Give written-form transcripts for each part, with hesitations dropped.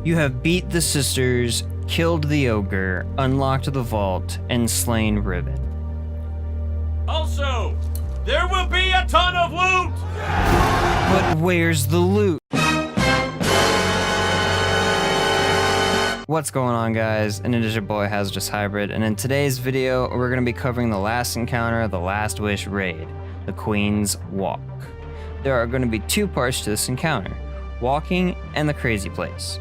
You have beat the sisters, killed the ogre, unlocked the vault, and slain Riven. Also, there will be a ton of loot! But where's the loot? What's going on, guys? And it is your boy HazrdusHybrid, and in today's video, we're going to be covering the last encounter of the Last Wish raid, the Queen's Walk. There are going to be two parts to this encounter, walking and the crazy place.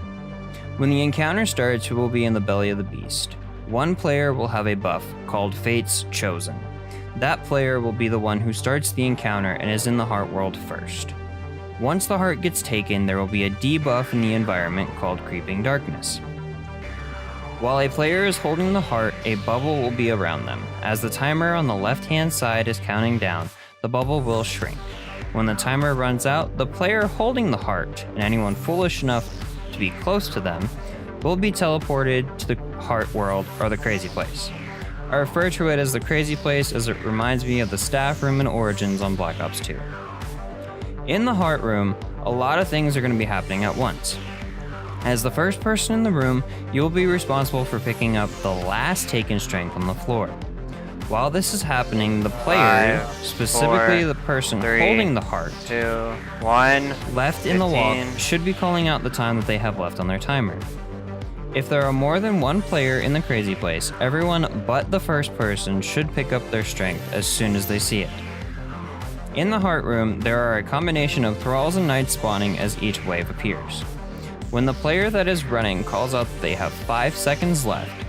When the encounter starts, we will be in the belly of the beast. One player will have a buff called Fate's Chosen. That player will be the one who starts the encounter and is in the heart world first. Once the heart gets taken, there will be a debuff in the environment called Creeping Darkness. While a player is holding the heart, a bubble will be around them. As the timer on the left-hand side is counting down, the bubble will shrink. When the timer runs out, the player holding the heart, and anyone foolish enough to be close to them, will be teleported to the heart world or the crazy place. I refer to it as the crazy place as it reminds me of the staff room in Origins on Black Ops 2. In the heart room, a lot of things are going to be happening at once. As the first person in the room, you will be responsible for picking up the last taken strength on the floor. While this is happening, the player, specifically the person holding the heart, 2, 1, left in the walk, should be calling out the time that they have left on their timer. If there are more than one player in the crazy place, everyone but the first person should pick up their strength as soon as they see it. In the heart room, there are a combination of thralls and knights spawning as each wave appears. When the player that is running calls out that they have 5 seconds left,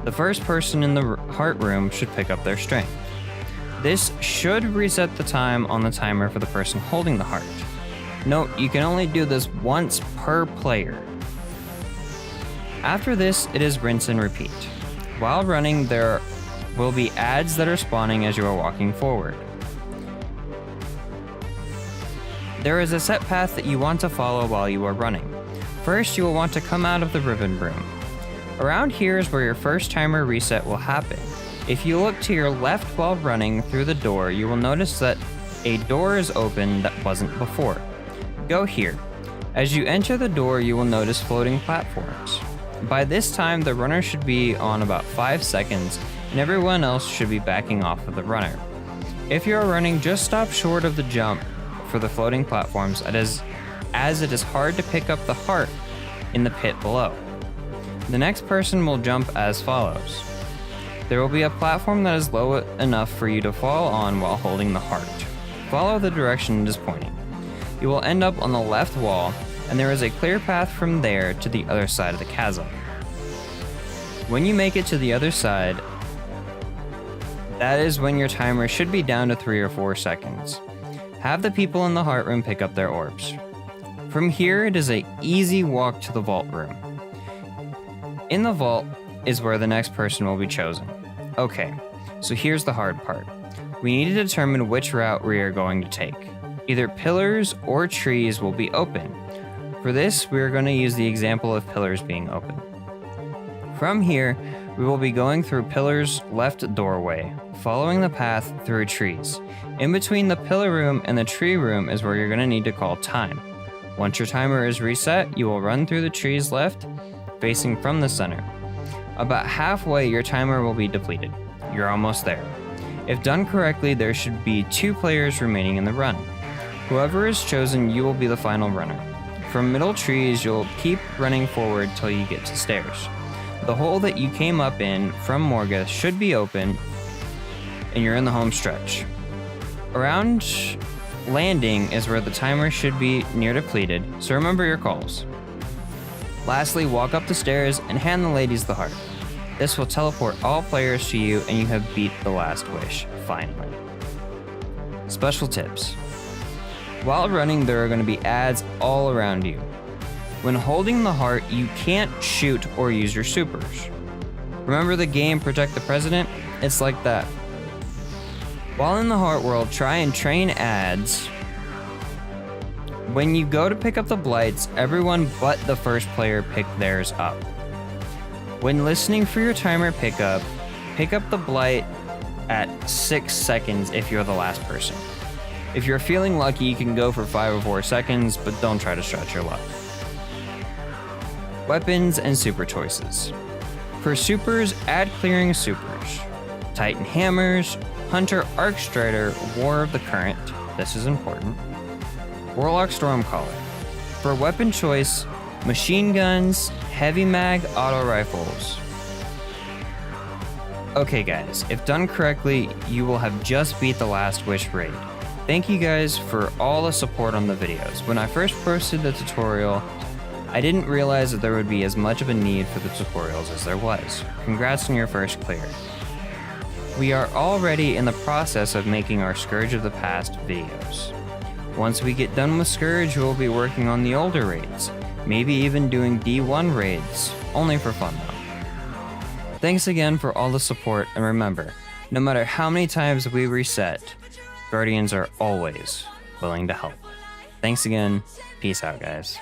the first person in the heart room should pick up their strength. This should reset the time on the timer for the person holding the heart. Note, you can only do this once per player. After this, it is rinse and repeat. While running, there will be ads that are spawning as you are walking forward. There is a set path that you want to follow while you are running. First, you will want to come out of the ribbon room. Around here is where your first timer reset will happen. If you look to your left while running through the door, you will notice that a door is open that wasn't before. Go here. As you enter the door, you will notice floating platforms. By this time, the runner should be on about 5 seconds, and everyone else should be backing off of the runner. If you are running, just stop short of the jump for the floating platforms, as it is hard to pick up the heart in the pit below. The next person will jump as follows. There will be a platform that is low enough for you to fall on while holding the heart. Follow the direction it is pointing. You will end up on the left wall, and there is a clear path from there to the other side of the chasm. When you make it to the other side, that is when your timer should be down to 3 or 4 seconds. Have the people in the heart room pick up their orbs. From here, it is an easy walk to the vault room. In the vault is where the next person will be chosen. Okay, so here's the hard part. We need to determine which route we are going to take. Either pillars or trees will be open. For this, we are going to use the example of pillars being open. From here, we will be going through pillars' left doorway, following the path through trees. In between the pillar room and the tree room is where you're going to need to call time. Once your timer is reset, you will run through the trees left, facing from the center. About halfway, your timer will be depleted. You're almost there. If done correctly, there should be 2 players remaining in the run. Whoever is chosen, you will be the final runner. From middle trees, you'll keep running forward till you get to stairs. The hole that you came up in from Morgoth should be open, and you're in the home stretch. Around landing is where the timer should be near depleted, so remember your calls. Lastly, walk up the stairs and hand the ladies the heart. This will teleport all players to you, and you have beat the last wish, finally. Special tips. While running, there are going to be ads all around you. When holding the heart, you can't shoot or use your supers. Remember the game Protect the President? It's like that. While in the heart world, try and train ads. When you go to pick up the blights, everyone but the first player pick theirs up. When listening for your timer pick up the blight at 6 seconds if you're the last person. If you're feeling lucky, you can go for 5 or 4 seconds, but don't try to stretch your luck. weapons, and super choices. For supers, add clearing supers. Titan hammers, Hunter Arcstrider, War of the Current, this is important. Warlock Stormcaller. For weapon choice, machine guns, heavy mag, auto rifles. Okay guys, if done correctly, you will have just beat the Last Wish raid. Thank you guys for all the support on the videos. When I first posted the tutorial, I didn't realize that there would be as much of a need for the tutorials as there was. Congrats on your first clear. We are already in the process of making our Scourge of the Past videos. Once we get done with Scourge, we'll be working on the older raids, maybe even doing D1 raids, only for fun though. Thanks again for all the support, and remember, no matter how many times we reset, Guardians are always willing to help. Thanks again, peace out guys.